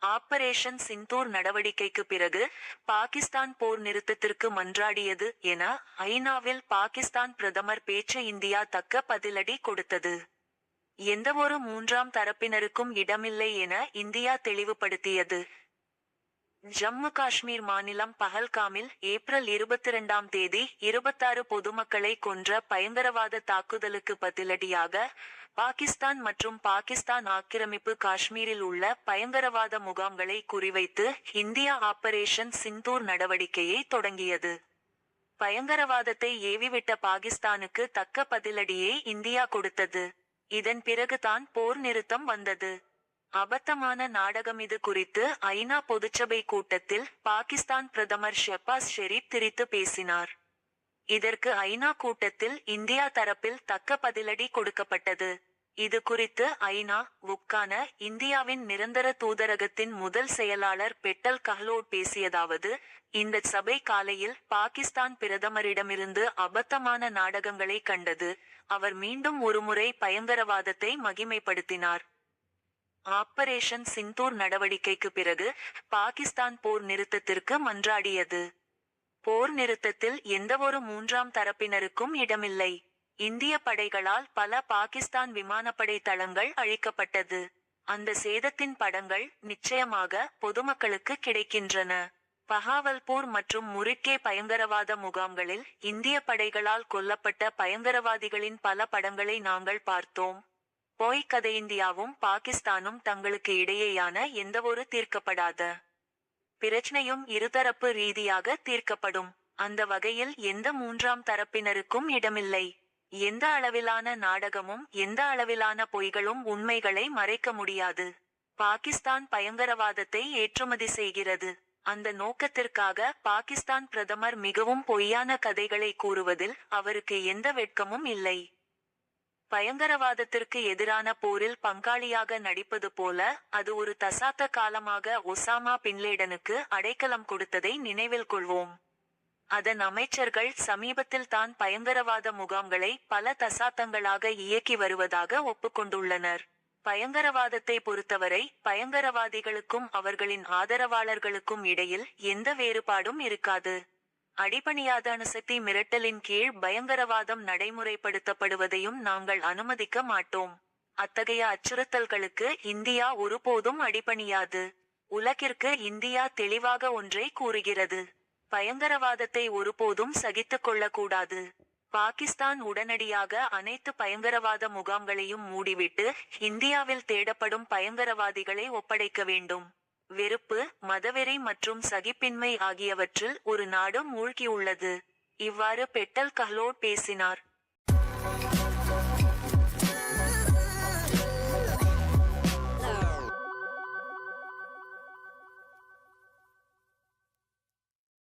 Operation Sindoor நடவடிக்கைக்கு பிறகு பாகிஸ்தான் போர் நிறுத்தத்திற்கு மன்றாடியது என ஐநாவில் பாகிஸ்தான் பிரதமர் பேச்சு இந்தியா தக்க பதிலடி கொடுத்தது. எந்தவொரு மூன்றாம் தரப்பினருக்கும் இடமில்லை என இந்தியா தெளிவுபடுத்தியது. ஜம்மு காஷ்மீர் மாநிலம் பஹல்காமில் ஏப்ரல் 22ஆம் தேதி 26 பொதுமக்களை கொன்ற பயங்கரவாத தாக்குதலுக்கு பதிலடியாக பாகிஸ்தான் மற்றும் பாகிஸ்தான் ஆக்கிரமிப்பு காஷ்மீரில் உள்ள பயங்கரவாத முகாம்களை குறிவைத்து இந்தியா ஆபரேஷன் சிந்தூர் நடவடிக்கையை தொடங்கியது. பயங்கரவாதத்தை ஏவிவிட்ட பாகிஸ்தானுக்கு தக்க பதிலடியை இந்தியா கொடுத்தது. இதன் பிறகுதான் போர் நிறுத்தம் வந்தது. அபத்தமான நாடகம். இது குறித்து ஐநா பொதுச்சபை கூட்டத்தில் பாகிஸ்தான் பிரதமர் ஷெஹ்பாஸ் ஷெரீப் திரித்து பேசினார். இதற்கு ஐநா கூட்டத்தில் இந்தியா தரப்பில் தக்க பதிலடி கொடுக்கப்பட்டது. இது குறித்து ஐநா-வுக்கான இந்தியாவின் நிரந்தர தூதரகத்தின் முதல் செயலாளர் பெட்டல் கஹ்லோட் பேசியதாவது: இந்த சபை காலையில் பாகிஸ்தான் பிரதமரிடமிருந்து அபத்தமான நாடகங்களை கண்டது. அவர் மீண்டும் ஒருமுறை பயங்கரவாதத்தை மகிமைப்படுத்தினார். ஆபரேஷன் சிந்தூர் நடவடிக்கைக்கு பிறகு பாகிஸ்தான் போர் நிறுத்தத்திற்கு மன்றாடியது. போர் நிறுத்தத்தில் எந்தவொரு மூன்றாம் தரப்பினருக்கும் இடமில்லை. இந்திய படைகளால் பல பாகிஸ்தான் விமானப்படை தளங்கள் அழிக்கப்பட்டது. அந்த சேதத்தின் படங்கள் நிச்சயமாக பொதுமக்களுக்கு கிடைக்கின்றன. பஹாவல்பூர் மற்றும் முரிட்கே பயங்கரவாத முகாம்களில் இந்திய படைகளால் கொல்லப்பட்ட பயங்கரவாதிகளின் பல படங்களை நாங்கள் பார்த்தோம். கதை. இந்தியாவும் பாகிஸ்தானும் தங்களுக்கு இடையேயான எந்தவொரு தீர்க்கப்படாத பிரச்சனையும் இருதரப்பு ரீதியாக தீர்க்கப்படும். அந்த வகையில் எந்த மூன்றாம் தரப்பினருக்கும் இடமில்லை. எந்த அளவிலான நாடகமும் எந்த அளவிலான பொய்களும் உண்மைகளை மறைக்க முடியாது. பாகிஸ்தான் பயங்கரவாதத்தை ஏற்றுமதி செய்கிறது. அந்த நோக்கத்திற்காக பாகிஸ்தான் பிரதமர் மிகவும் பொய்யான கதைகளை கூறுவதில் அவருக்கு எந்த வெட்கமும் இல்லை. பயங்கரவாதத்திற்கு எதிரான போரில் பங்காளியாக நடிப்பது போல அது ஒரு தசாப்த காலமாக ஒசாமா பின்லேடனுக்கு அடைக்கலம் கொடுத்ததை நினைவில் கொள்வோம். அதன் அமைச்சர்கள் சமீபத்தில் தான் பயங்கரவாத முகாம்களை பல தசாப்தங்களாக இயக்கி வருவதாக ஒப்புக்கொண்டுள்ளனர். பயங்கரவாதத்தை பொறுத்தவரை பயங்கரவாதிகளுக்கும் அவர்களின் ஆதரவாளர்களுக்கும் இடையில் எந்த வேறுபாடும் இருக்காது. அடிபணியாத அணுசக்தி மிரட்டலின் கீழ் பயங்கரவாதம் நடைமுறைப்படுத்தப்படுவதையும் நாங்கள் அனுமதிக்க மாட்டோம். அத்தகைய அச்சுறுத்தல்களுக்கு இந்தியா ஒருபோதும் அடிபணியாது. உலகிற்கு இந்தியா தெளிவாக ஒன்றை கூறுகிறது: பயங்கரவாதத்தை ஒருபோதும் சகித்துக் கொள்ளக்கூடாது. பாகிஸ்தான் உடனடியாக அனைத்து பயங்கரவாத முகாம்களையும் மூடிவிட்டு இந்தியாவில் தேடப்படும் பயங்கரவாதிகளை ஒப்படைக்க வேண்டும். வெறுப்பு, மதவெறி மற்றும் சகிப்பின்மை ஆகியவற்றில் ஒரு நாடு மூழ்கியுள்ளது. இவ்வாறு பெட்டல் கஹ்லோட் பேசினார்.